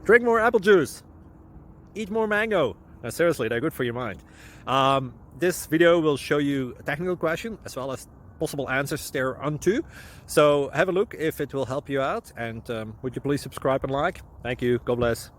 Drink more apple juice. Eat more mango. No, seriously, they're good for your mind. This video will show you a technical question as well as possible answers thereunto. So have a look if it will help you out, and would you please subscribe and like? Thank you. God bless.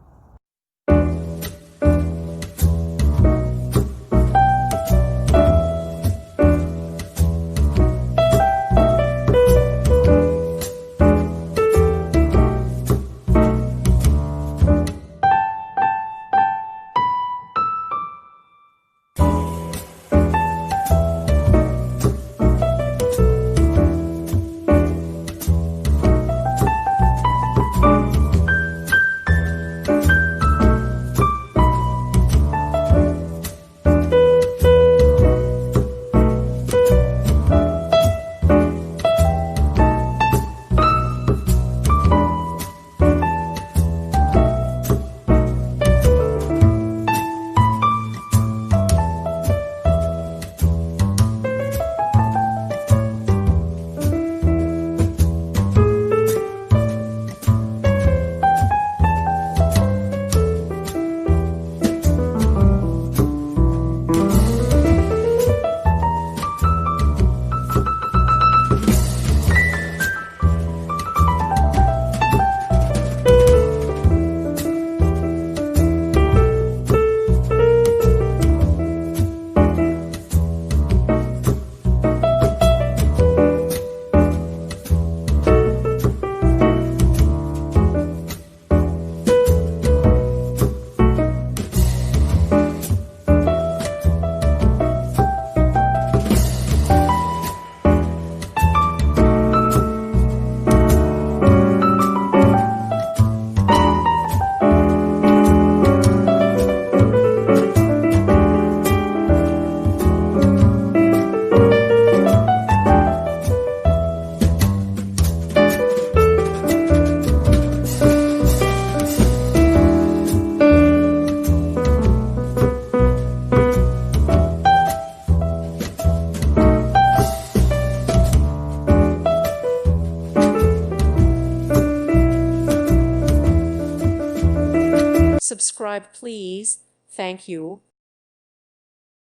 Subscribe, please. Thank you.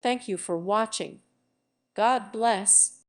Thank you for watching. God bless.